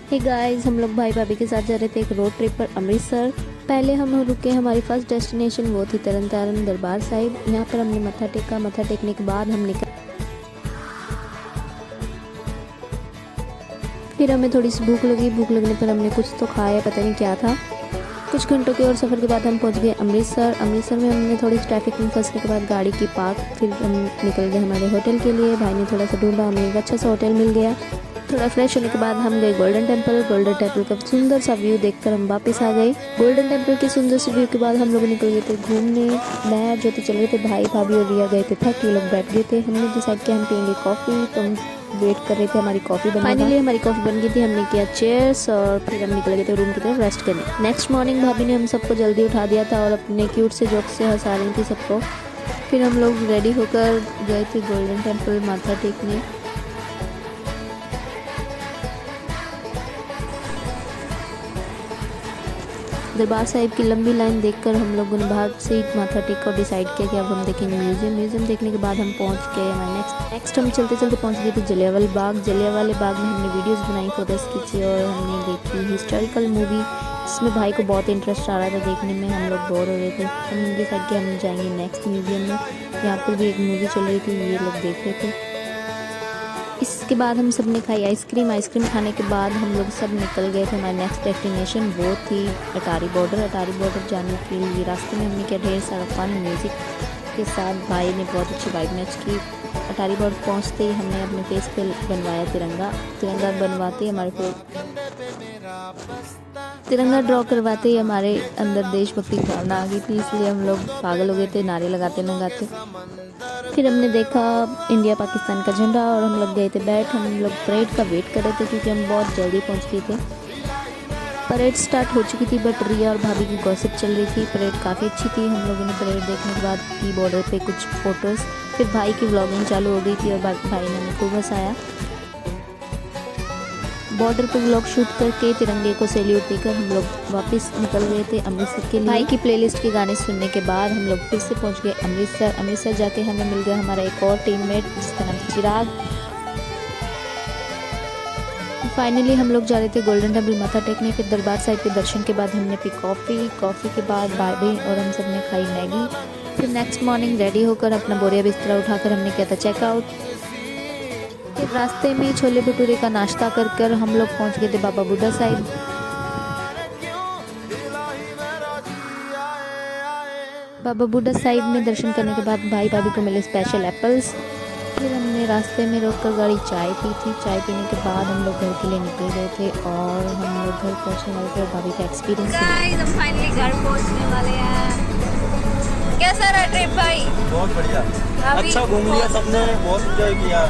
Hey guys, हम लोग भाई भाभी के साथ जा रहे थे एक रोड ट्रिप पर अमृतसर। पहले हम रुके, हमारी फर्स्ट डेस्टिनेशन वो थी तरन तारण दरबार साहिब। यहाँ पर हमने मत्था टेका। मत्था टेकने के बाद हम निकल, फिर हमें थोड़ी सी भूख लगी। भूख लगने पर हमने कुछ तो खाया, पता नहीं क्या था। कुछ घंटों के और सफ़र के बाद हम पहुंच गए अमृतसर। अमृतसर में हमने थोड़ी ट्रैफिक में फंसने के बाद गाड़ी की पार्क, फिर हम निकल गए हमारे होटल के लिए। भाई ने थोड़ा सा ढूंढा, हमें एक अच्छा सा होटल मिल गया। थोड़ा फ्रेश होने के बाद हम गए गोल्डन टेम्पल। गोल्डन टेम्पल का सुंदर सा व्यू देखकर हम वापस आ गए। गोल्डन टेम्पल के सुंदर से व्यू के बाद हम लोग निकल गए थे घूमने। मैं और ज्योति चल रहे थे, भाई भाभी और रिया गए थे थक, ये लोग बैठ गए थे। हमने डिसाइड किया हम पियेंगे कॉफ़ी, तो हम वेट कर रहे थे हमारी कॉफ़ी बनने। फाइनली हमारी कॉफ़ी बन गई थी। हमने किया चेयर्स और फिर हम निकल गए थे रूम की तरफ रेस्ट करने। नेक्स्ट मॉर्निंग भाभी ने हम सबको जल्दी उठा दिया था और अपने क्यूट से जोक से हंसा रही थी सबको। फिर हम लोग रेडी होकर गए थे गोल्डन टेम्पल माथा टेकने। दरबार साहिब की लंबी लाइन देखकर हम लोगों ने बाहर से ही माथा टेका और डिसाइड किया कि अब हम देखेंगे म्यूज़ियम। म्यूज़ियम देखने के बाद हम पहुंच गए हमारे नेक्स्ट हम चलते चलते पहुंच गए थे जलियांवाला बाग। जलियांवाला बाग में हमने वीडियोस बनाई, फोटोज़ खींची और हमने देखी हिस्टोरिकल मूवी, जिसमें भाई को बहुत इंटरेस्ट आ रहा था देखने में। हम लोग बोर हो रहे थे, हमने डिसाइड किया हम जाएंगे नेक्स्ट म्यूज़ियम में। यहाँ पर भी एक मूवी चल रही थी, ये लोग देख रहे थे। इसके बाद हम सब ने खाई आइसक्रीम। आइसक्रीम खाने के बाद हम लोग सब निकल गए थे हमारी नेक्स्ट डेस्टिनेशन, वो थी अटारी बॉर्डर। अटारी बॉर्डर जाने के लिए रास्ते में हमने किया ढेर सारा फन म्यूज़िक के साथ। भाई ने बहुत अच्छी वाइब मैच की। अटारी बॉर्डर पहुंचते ही हमने अपने फेस पे बनवाया तिरंगा। तिरंगा बनवाते ही हमारे को तिरंगा ड्रॉ करवाते ही हमारे अंदर देशभक्ति की भावना आ गई थी, इसलिए हम लोग पागल हो गए थे नारे लगाते लगाते। फिर हमने देखा इंडिया पाकिस्तान का झंडा और हम लोग गए थे बैठ। हम लोग परेड का वेट कर रहे थे क्योंकि हम बहुत जल्दी पहुंच गए थे। परेड स्टार्ट हो चुकी थी बट रिया और भाभी की गॉसिप चल रही थी। परेड काफ़ी अच्छी थी। हम लोगों ने परेड देखने के बाद की बॉर्डर पे कुछ फ़ोटोज़। फिर भाई की व्लॉगिंग चालू हो गई थी और भाई ने हमें खूब हंसाया। बॉर्डर पर व्लॉग शूट करके तिरंगे को सैल्यूट देकर हम लोग वापस निकल गए थे अमृतसर के लिए। भाई की प्लेलिस्ट के गाने सुनने के बाद हम लोग फिर से पहुंच गए अमृतसर। अमृतसर जाके हमें मिल गया हमारा एक और टीममेट जिसका नाम था चिराग। फाइनली हम लोग जा रहे थे गोल्डन टेम्पल माथा टेकने। फिर दरबार साहिब के दर्शन के बाद हमने पी कॉफ़ी के बाद भाई और हम सब ने खाई मैगी। फिर नेक्स्ट मॉर्निंग रेडी होकर अपना बोरिया बिस्तरा उठाकर हमने किया था चेकआउट। फिर रास्ते में छोले भटूरे का नाश्ता कर हम लोग पहुंच गए थे बाबा बुड्ढा साहिब। बाबा बुड्ढा साहिब में दर्शन करने के बाद भाई भाभी को मिले स्पेशल एप्पल्स। फिर हमने रास्ते में रोककर गाड़ी चाय पी थी। चाय पीने के बाद हम लोग घर के लिए निकल गए थे और हम लोग घर पहुंचने वाले थे और भाभी का एक्सपीरियंस। हम फाइनली घर पहुंचने वाले हैं। कैसा रहा ट्रिप भाई? बहुत बढ़िया, अच्छा घूम लिया सबने, बहुत एंजॉय किया।